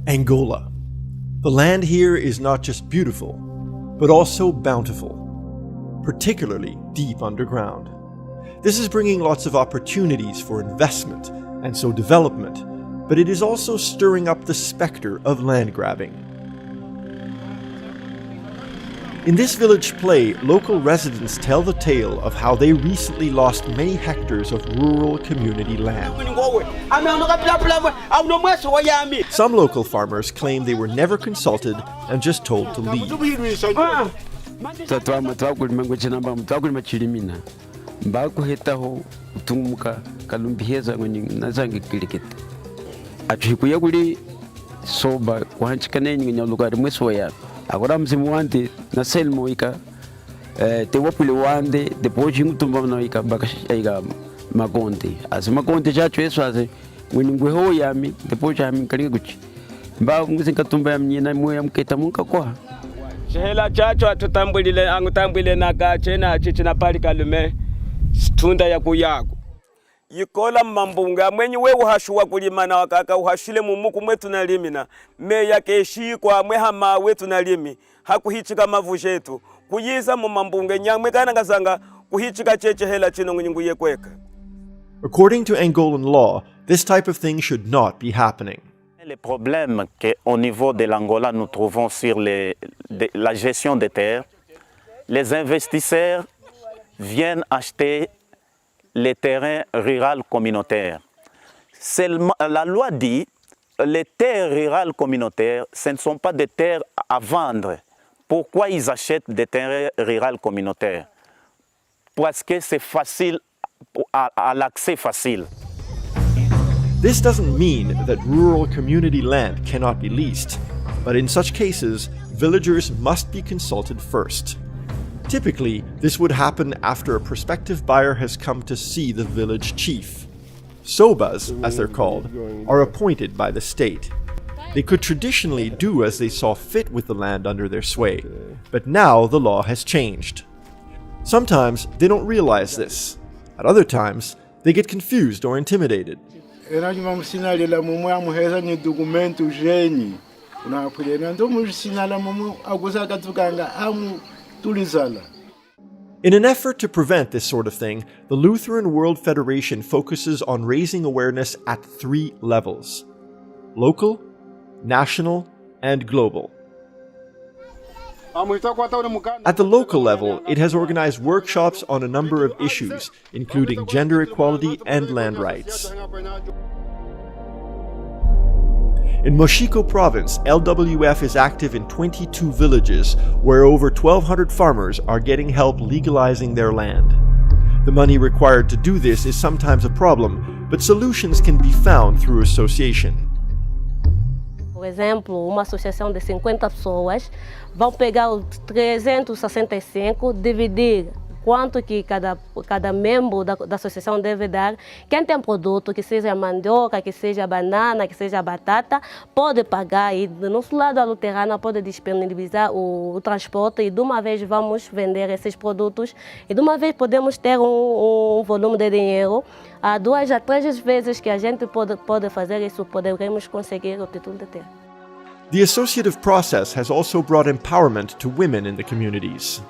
Angola. The land here is not just beautiful, but also bountiful, particularly deep underground. This is bringing lots of opportunities for investment and so development, but it is also stirring up the specter of land grabbing. In this village play, local residents tell the tale of how they recently lost many hectares of rural community land. Some local farmers claim they were never consulted and just told to leave. Agora msimu wande na selmo ika te wapule wande depois mutumba na ika bakashiga magonte as magonte chacho eso ase winingwe ho yami depois yami kaliguchi mba nguzinka tumba ya mnyina moya mketa munka kwa shehela chacho atutambulile angutambulile na gache na chichi na pali kalume stunda ya kuyago yikola mambunga mwenye we uhashuwa kulimana wakaka uhashile mumuku mwetu na limina me yake shikwa mwe hama wetu na limi hakuhichika mavujetu kuyiza mu mambunga nyamwe kana ngazanga kuhichika cheche hela chino ngunyungu yekweka. According to Angolan law, this type of thing should not be happening. Les problèmes qu'au niveau de l'Angola nous trouvons sur la gestion des terres, les investisseurs viennent acheter les terrains ruraux communautaires. Seulement, la loi dit que les terres rurales communautaires, ce ne sont pas des terres à vendre. Pourquoi ils achètent des terrains ruraux communautaires? Parce que c'est facile, à l'accès facile. This doesn't mean that rural community land cannot be leased, but in such cases, villagers must be consulted first. Typically, this would happen after a prospective buyer has come to see the village chief. Sobas, as they're called, are appointed by the state. They could traditionally do as they saw fit with the land under their sway, but now the law has changed. Sometimes they don't realize this. At other times, they get confused or intimidated. In an effort to prevent this sort of thing, the Lutheran World Federation focuses on raising awareness at 3 levels: local, national, and global. At the local level, it has organized workshops on a number of issues, including gender equality and land rights. In Moshiko province, LWF is active in 22 villages, where over 1,200 farmers are getting help legalizing their land. The money required to do this is sometimes a problem, but solutions can be found through association. Por exemplo, uma associação de 50 pessoas vão pegar os 365, dividir quanto que cada membro da associação deve dar. Quem tem produto, que seja mandioca, que seja banana, que seja batata, pode pagar e do nosso lado a luterana pode disponibilizar o transporte e de uma vez vamos vender esses produtos e de uma vez podemos ter um volume de dinheiro. 2 a 3 vezes que a gente pode fazer isso, poderemos conseguir o título de terra. The associative process has also brought empowerment to women in the communities.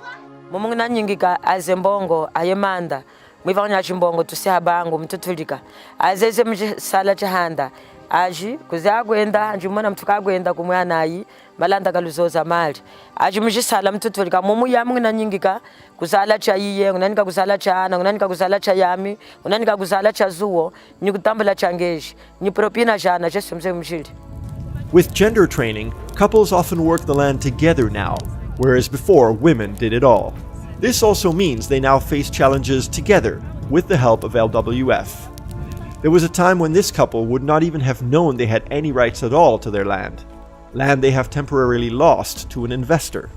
Mumungna nyingika azembongo ayemanda mwivanya chimbongo tusihabango mtutulika azeze msala chahanda aji kuzagwenda njumana mtukagwenda kumwana yi malanda kaluzoza mali aji mjisala mtutulika mumu yamungna nyingika kuzala cha yiye unanika kuzala cha ana unanika kuzala cha yami unanika kuzala cha zuo nyikutambula changeji nyipropina jana jesu mze mjili. With gender training, couples often work the land together now, whereas before women did it all. This also means they now face challenges together with the help of LWF. There was a time when this couple would not even have known they had any rights at all to their land they have temporarily lost to an investor.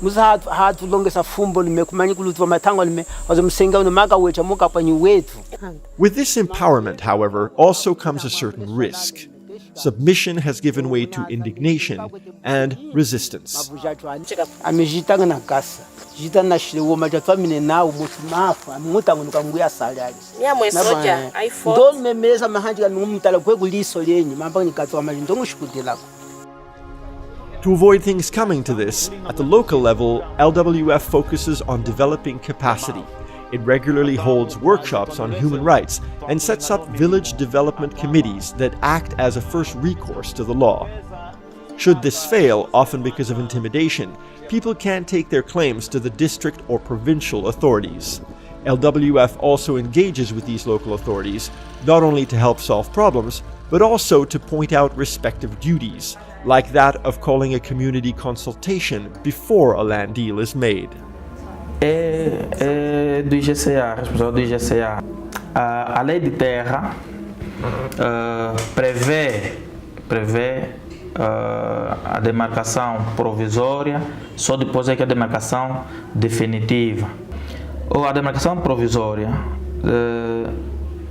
musa hatu longesa fumbo lime kumanyi kulutwa matango lime wazo msenga unamaka wecha muka panyi wetu. With this empowerment, however, also comes a certain risk. Submission has given way to indignation and resistance. Amejitanga na kasa. Jita na shlewo majatwa mine nao mutumafa mutangu nukanguya salari. Ya mwesoja iPhone. Ndo memeleza mahanji ka numutala kwe kuliso lenyi mamba nikatwa malindongo shikudelako. To avoid things coming to this, at the local level, LWF focuses on developing capacity. It regularly holds workshops on human rights and sets up village development committees that act as a first recourse to the law. Should this fail, often because of intimidation, people can take their claims to the district or provincial authorities. LWF also engages with these local authorities, not only to help solve problems, but also to point out respective duties, like that of calling a community consultation before a land deal is made. Do IGCA, responsável do IGCA. A lei de terra prevê a demarcação provisória, só depois é que a demarcação definitiva. Ou a demarcação provisória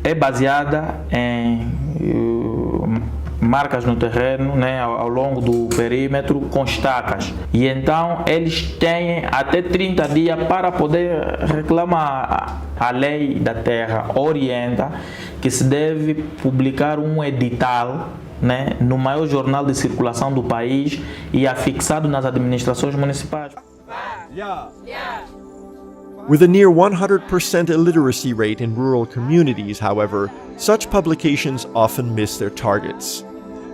é baseada em marcas no terreno, né, ao longo do perímetro com estacas. E então eles têm até 30 dias para poder reclamar. A lei da terra orienta que se deve publicar um edital, né, no maior jornal de circulação do país e afixado nas administrações municipais. With a near 100% illiteracy rate in rural communities, however, such publications often miss their targets.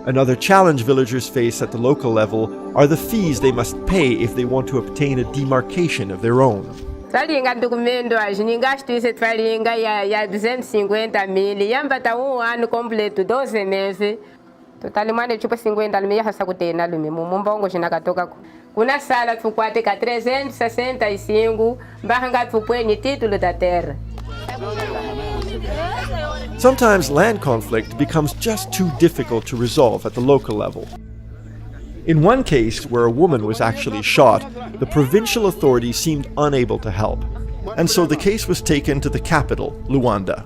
Another challenge villagers face at the local level are the fees they must pay if they want to obtain a demarcation of their own. Twalinga documento ningasto isso twalinga ya 250 mil yambata ano completo 12 meses total mane chupa 50 mil hasa kutena lumi mumbongo chinakatoka kuna sala tukwate ka 365 mbanga tupwenye título da terra. Sometimes land conflict becomes just too difficult to resolve at the local level. In one case, where a woman was actually shot, the provincial authorities seemed unable to help, and so the case was taken to the capital, Luanda.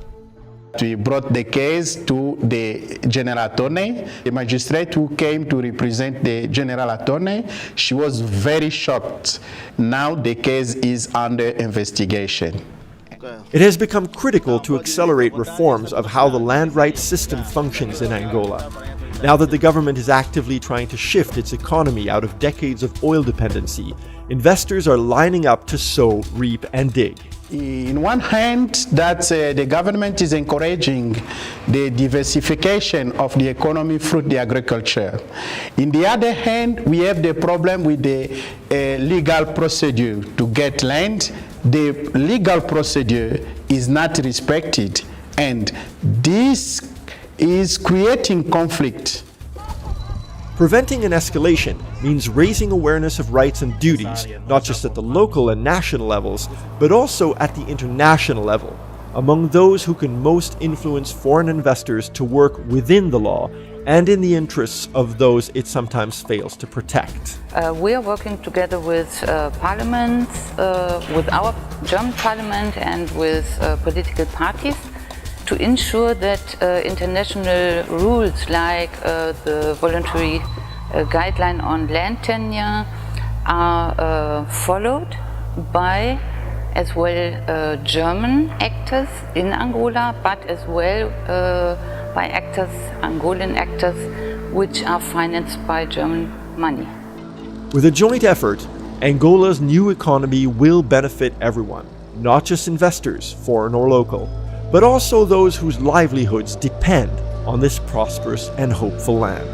We brought the case to the general attorney. The magistrate who came to represent the general attorney, she was very shocked. Now the case is under investigation. It has become critical to accelerate reforms of how the land rights system functions in Angola. Now that the government is actively trying to shift its economy out of decades of oil dependency, investors are lining up to sow, reap, and dig. In one hand, that the government is encouraging the diversification of the economy through the agriculture. In the other hand, we have the problem with the legal procedure to get land. The legal procedure is not respected, and this is creating conflict. Preventing an escalation means raising awareness of rights and duties, not just at the local and national levels, but also at the international level, among those who can most influence foreign investors to work within the law and in the interests of those it sometimes fails to protect. We are working together with parliaments, with our German parliament and with political parties to ensure that international rules like the voluntary guideline on land tenure are followed by as well German actors in Angola, but as well by actors, Angolan actors, which are financed by German money. With a joint effort, Angola's new economy will benefit everyone, not just investors, foreign or local, but also those whose livelihoods depend on this prosperous and hopeful land.